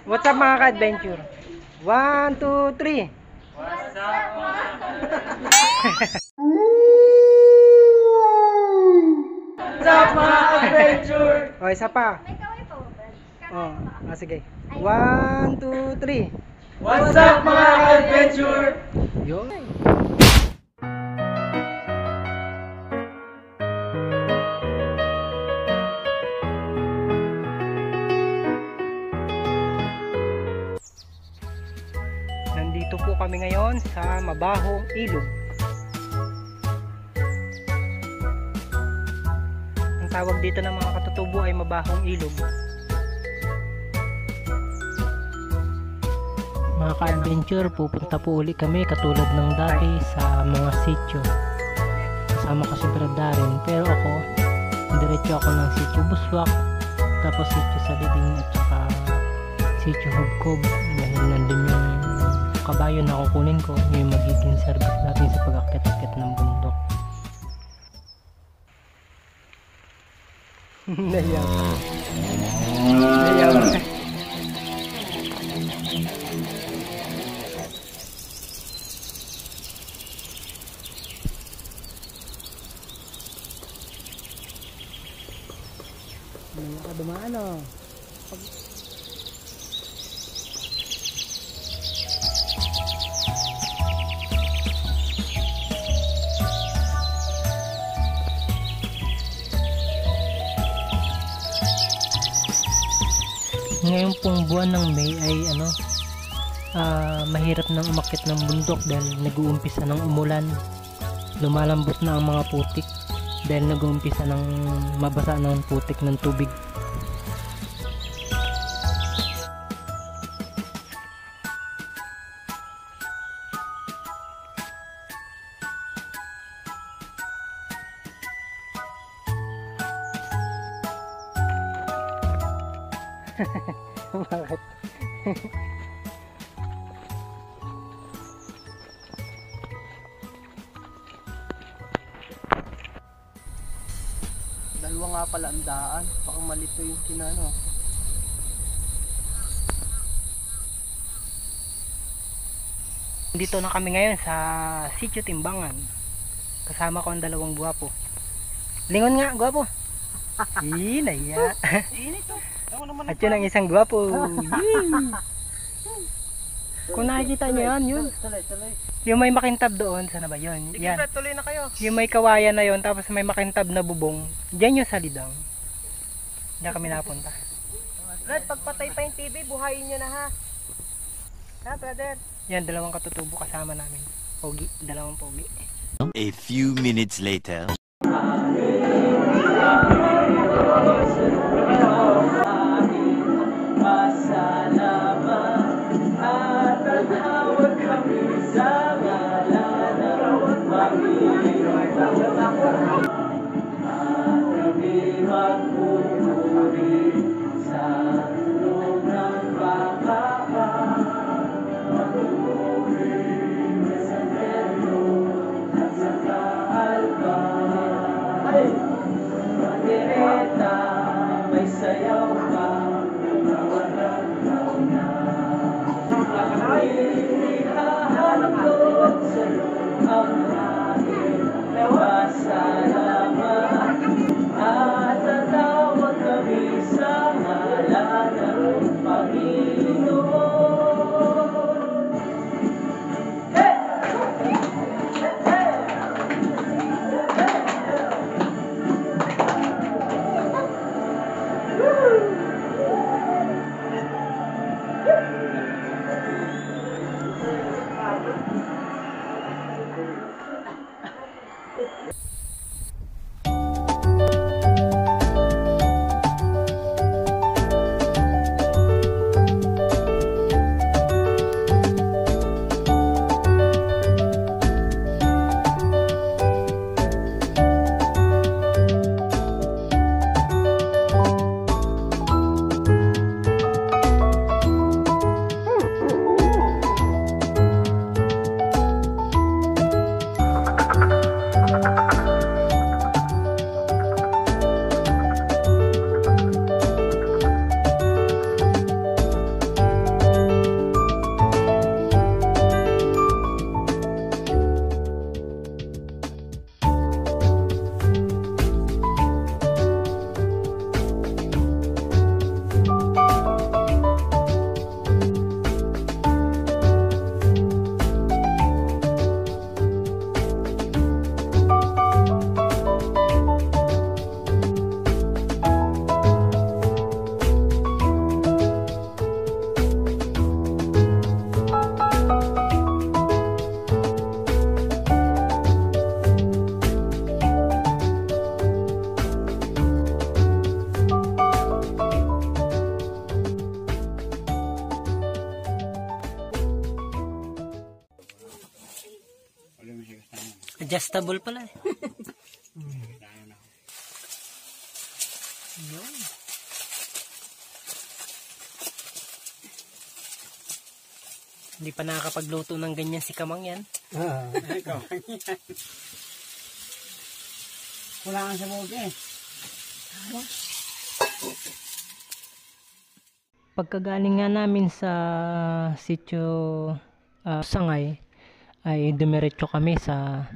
What's up mga ka-adventure? 1, 2, 3. What's up mga What's up mga adventure? O, isa pa. O, sige. 1, 2, 3. What's up mga adventure? Yun. Nandito po kami ngayon sa Mabahong Ilog. Ang tawag dito ng mga katutubo ay Mabahong Ilog. Mga ka-adventure, pupunta po uli kami katulad ng dati sa mga sitio. Kasama ko si Brad Darren, pero ako, diretso ako ng sitio Buswak, tapos sitio Saliding at saka sitio Hubkob. Dahil nandun yung kabayo na kukunin ko, yung magiging service natin sa pag-akit-akit ng bundok. Nayaw. Dumaan o. Ngayon pong buwan ng May ay mahirap nang umakyat ng bundok dahil nag-uumpisa ng umulan. Lumalambot na ang mga putik dahil nag-uumpisa ng mabasa ng putik ng tubig. Bakit? Dalawa nga pala ang daan. Baka malito yung kinano. Dito na kami ngayon sa Sitio Timbangan. Kasama ko ang dalawang guwapo. Lingon nga, guwapo. Naya. At yun ang isang guwapo. Kung nakikita nyo yan, yun. Yung may makintab doon, sana ba yun? Sige, Yan. Brad, tuloy na kayo. Yung may kawayan na yun, tapos may makintab na bubong. Diyan yung Salidang. Diyan kami napunta. Brad, pagpatay pa yung TV, buhayin nyo na ha. Ha, brother? Yan, dalawang katutubo kasama namin. Pogi, dalawang pogi. A few minutes later. Adjustable pala eh. Yun. Hindi pa nakakapagluto ng ganyan si Kamang yan. Kulangan sa buhok eh. Pagkagaling nga namin sa sitio Sangay, ay dumiretso kami sa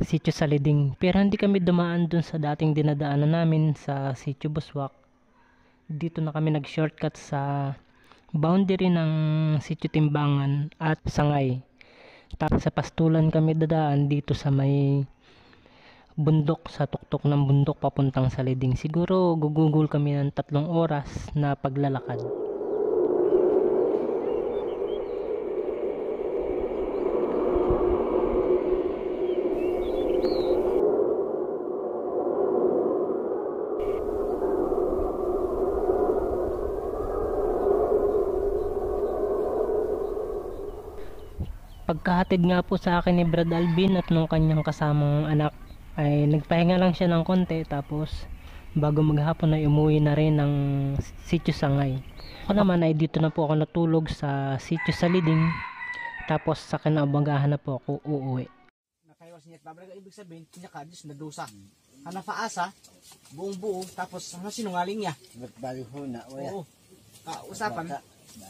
sitio Saliding. Pero hindi kami dumaan dun sa dating dinadaanan namin sa sitio Buswak. Dito na kami nag-shortcut sa boundary ng sitio Timbangan at Sangay. Tapos sa Pastulan kami dadaan dito sa may bundok, sa tuktok ng bundok papuntang Saliding. Siguro gugugol kami ng 3 oras na paglalakad. Pagkahatid nga po sa akin ni Brad Alvin at nung kanyang kasamang anak, ay nagpahinga lang siya ng konti, tapos bago maghapon ay umuwi na rin ng sitio Sangay. Ako naman ay dito na po ako natulog sa sitio Saliding, tapos sa kinaumagahan na po ako uuwi. Nakaiwas niya at babalik, ibig sabihin, pinakadis na dusa. Hanafaasa, buong buo, tapos ang sinungaling niya. Ba't ho na, oya. Oo. Usapan,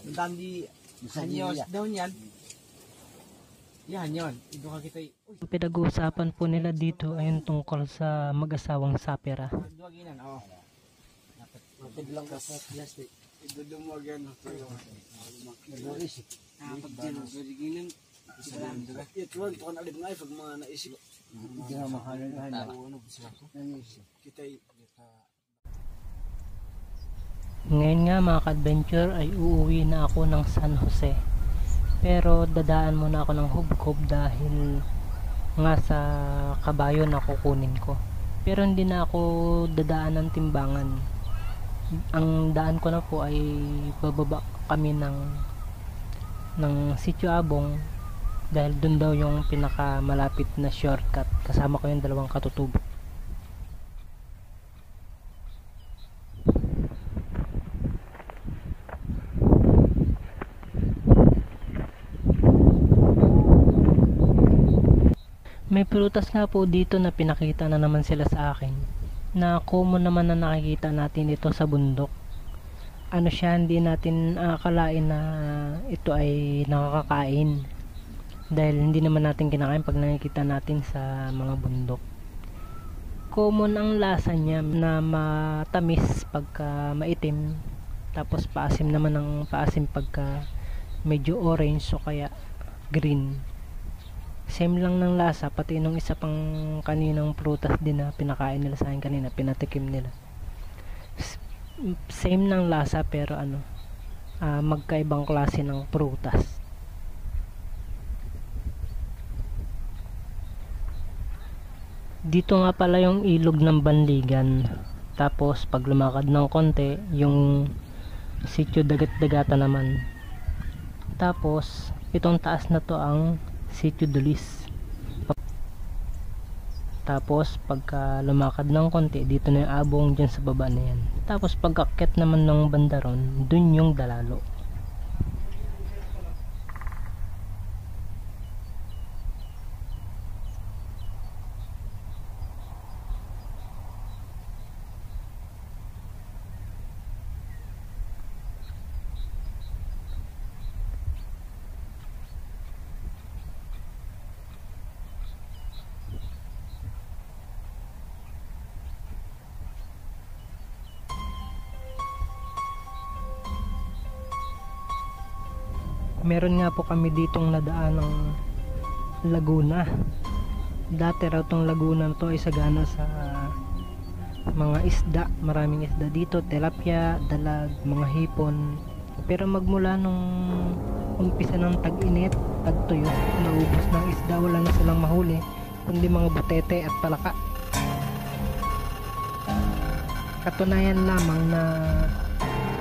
dandi hanyos daw niyan. Yan yun. Ito ka kita. Ang pinag-uusapan po nila dito ay tungkol sa mag-asawang sapera. Duwaginan, oo. Matid lang ka sa plastic. Idudumog yan. Nagulis eh. Pagdino, duwaginan. Ito wag, ito ka na alib nga pag mga naisip. Hindi na makaluhan na. Kita'y Ngayon nga mga ka-adventure ay uuwi na ako ng San Jose. Pero dadaan muna ako ng Hubcob dahil nga sa kabayo na kukunin ko. Pero hindi na ako dadaan ng Timbangan. Ang daan ko na po ay bababa kami ng Sitio Abong, dahil dun daw yung pinakamalapit na shortcut. Kasama ko yung 2 katutubo. May prutas nga po dito na pinakita na naman sila sa akin, na common naman na nakikita natin ito sa bundok. Ano siya, hindi natin akalain na ito ay nakakakain, dahil hindi naman natin kinakain pag nakikita natin sa mga bundok. Common ang lasa niya na matamis pagka maitim, tapos paasim naman ang paasim pagka medyo orange o kaya green. Same lang ng lasa, pati nung isa pang kaninang prutas din na pinakain nila sa akin kanina, pinatikim nila. Same ng lasa pero magkaibang klase ng prutas. Dito nga pala yung ilog ng Banligan. Tapos pag lumakad ng konti, yung sitio Dagat-Dagata naman. Tapos itong taas na to ang Sitio Dulis. Tapos pagka lumakad ng konti, dito na yung Abong, dyan sa baba na yan. Tapos pagkaakyat naman ng bandaron, dun yung Dalalo. Meron nga po kami ditong nadaan ng Laguna. Dati raw tong Laguna na to ay sagana sa mga isda. Maraming isda dito, tilapia, dalag, mga hipon. Pero magmula nung umpisa ng tag-init, tag-tuyo, naubos ng isda, wala na silang mahuli, kundi mga butete at palaka. Katunayan lamang na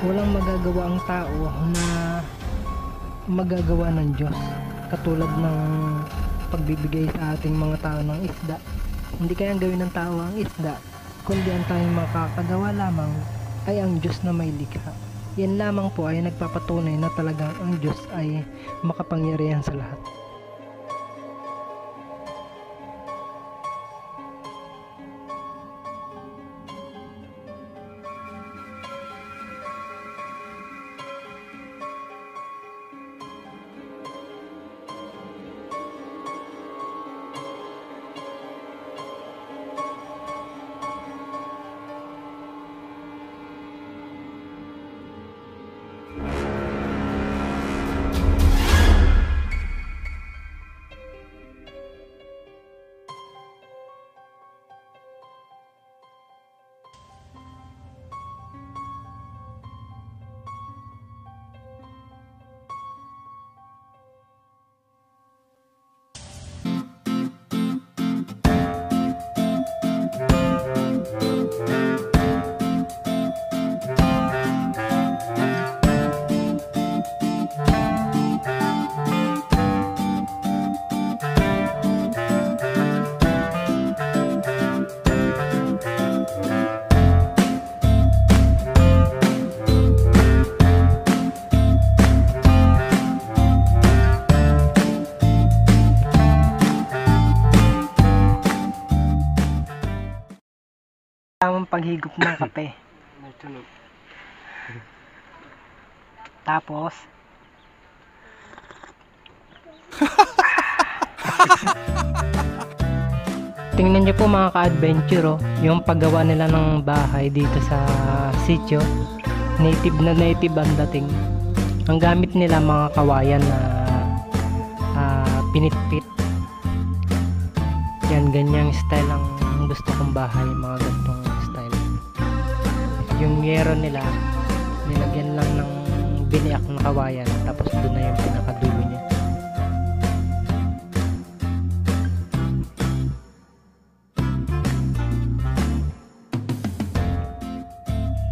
walang magagawa ang tao na magagawa ng Diyos, katulad ng pagbibigay sa ating mga tao ng isda. Hindi kayang gawin ng tao ang isda, kundi ang tayong makakagawa lamang ay ang Diyos na may likha. Yan lamang po ay nagpapatunay na talagang ang Diyos ay makapangyarihan sa lahat. Tamang paghigop ng kape. Tapos tingnan nyo po mga ka-adventure, yung paggawa nila ng bahay dito sa sitio. Native na native ang dating. Ang gamit nila mga kawayan na pinitpit. Yan, ganyang style ang gusto kong bahay, mga gantong style. Yung yero nila nilagyan lang ng biniak na kawayan, tapos doon na yung pinakadulo niya.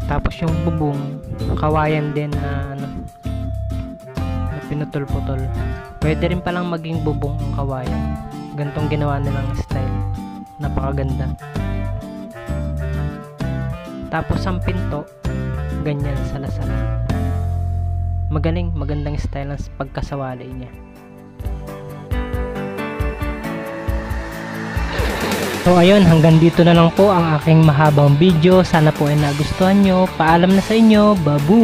Tapos yung bubong kawayan din na na pinutol-putol. Pwede rin palang maging bubong ang kawayan. Gantong ginawa nilang style, napakaganda. Tapos ang pinto ganyan, salasal. Magandang style ang pagkasawali niya. So ayun, hanggang dito na lang po ang aking mahabang video. Sana po ay nagustuhan nyo. Paalam na sa inyo. Babu!